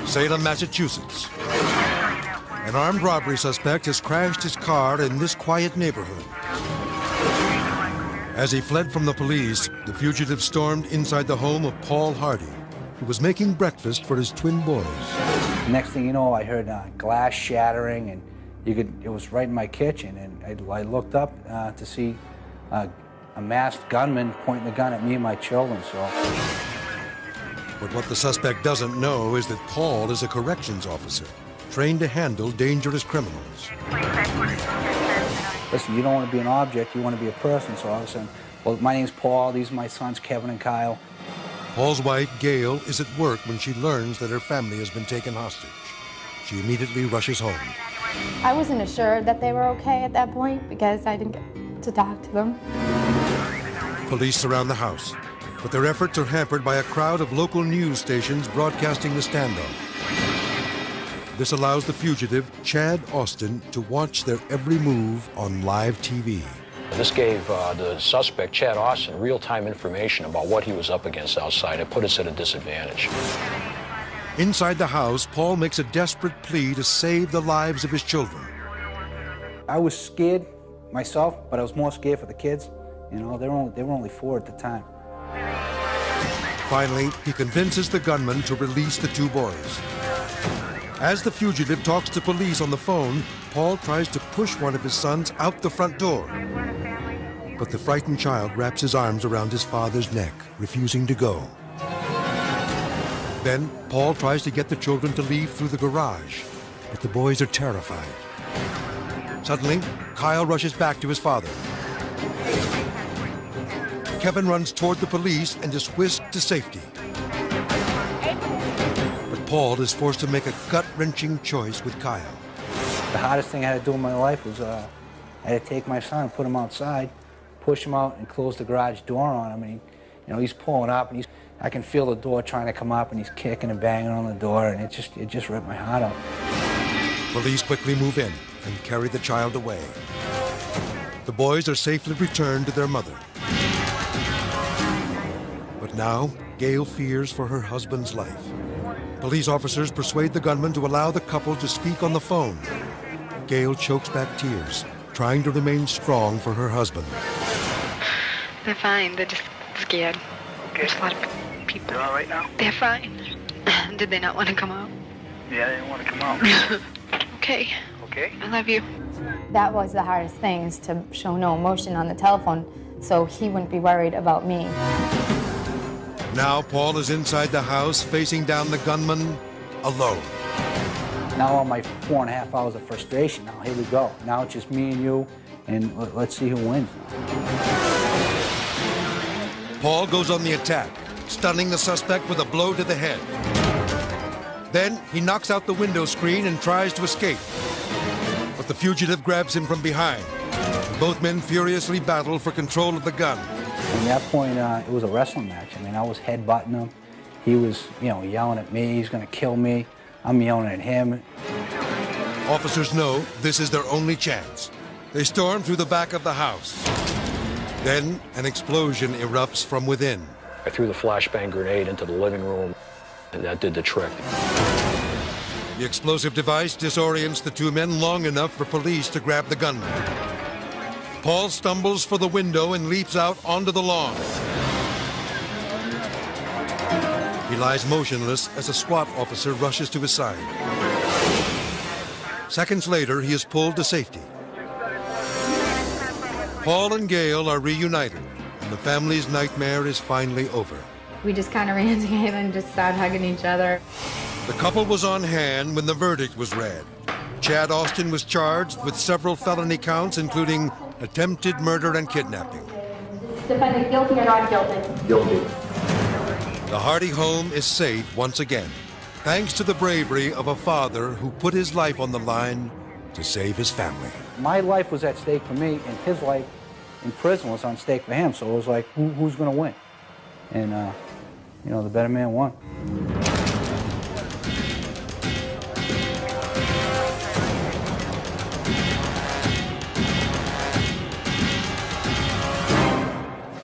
Salem, Massachusetts. An armed robbery suspect has crashed his car in this quiet neighborhood. As he fled from the police, the fugitive stormed inside the home of Paul Hardy, who was making breakfast for his twin boys. Next thing you know, I heard glass shattering, and it was right in my kitchen, and I looked up to see a masked gunman pointing the gun at me and my children. But what the suspect doesn't know is that Paul is a corrections officer, trained to handle dangerous criminals. Listen, you don't want to be an object, you want to be a person. So all of a sudden, well, my name's Paul, these are my sons, Kevin and Kyle. Paul's wife, Gail, is at work when she learns that her family has been taken hostage. She immediately rushes home. I wasn't assured that they were okay at that point because I didn't get to talk to them. Police surround the house, but their efforts are hampered by a crowd of local news stations broadcasting the standoff. This allows the fugitive, Chad Austin, to watch their every move on live TV. This gave the suspect, Chad Austin, real-time information about what he was up against outside. It put us at a disadvantage. Inside the house, Paul makes a desperate plea to save the lives of his children. I was scared myself, but I was more scared for the kids. You know, they were only 4 at the time. Finally, he convinces the gunman to release the two boys. As the fugitive talks to police on the phone, Paul tries to push one of his sons out the front door. But the frightened child wraps his arms around his father's neck, refusing to go. Then, Paul tries to get the children to leave through the garage, but the boys are terrified. Suddenly, Kyle rushes back to his father. Kevin runs toward the police and is whisked to safety. But Paul is forced to make a gut-wrenching choice with Kyle. The hardest thing I had to do in my life was I had to take my son and put him outside, push him out, and close the garage door on him. And he's pulling up, and I can feel the door trying to come up, and he's kicking and banging on the door, and it just ripped my heart out. Police quickly move in and carry the child away. The boys are safely returned to their mother. But now, Gail fears for her husband's life. Police officers persuade the gunman to allow the couple to speak on the phone. Gail chokes back tears, trying to remain strong for her husband. They're fine. They're just scared. Okay. There's a lot of people. They're all right now? They're fine. Did they not want to come out? Yeah, they didn't want to come out. Okay. Okay. I love you. That was the hardest thing, is to show no emotion on the telephone so he wouldn't be worried about me. Now Paul is inside the house, facing down the gunman, alone. Now all my 4.5 hours of frustration, now here we go. Now it's just me and you, and let's see who wins. Paul goes on the attack, stunning the suspect with a blow to the head. Then he knocks out the window screen and tries to escape. But the fugitive grabs him from behind. Both men furiously battle for control of the gun. At that point, it was a wrestling match. I mean, I was headbutting him. He was, yelling at me, he's gonna kill me. I'm yelling at him. Officers know this is their only chance. They storm through the back of the house. Then an explosion erupts from within. I threw the flashbang grenade into the living room, and that did the trick. The explosive device disorients the two men long enough for police to grab the gunman. Paul stumbles for the window and leaps out onto the lawn. He lies motionless as a SWAT officer rushes to his side. Seconds later, he is pulled to safety. Paul and Gail are reunited, and the family's nightmare is finally over. We just kind of ran together and just started hugging each other. The couple was on hand when the verdict was read. Chad Austin was charged with several felony counts, including attempted murder and kidnapping. Defendant guilty or not guilty? Guilty. The Hardy home is safe once again, thanks to the bravery of a father who put his life on the line to save his family. My life was at stake for me, and his life in prison was on stake for him. So it was like, who's going to win? And, the better man won.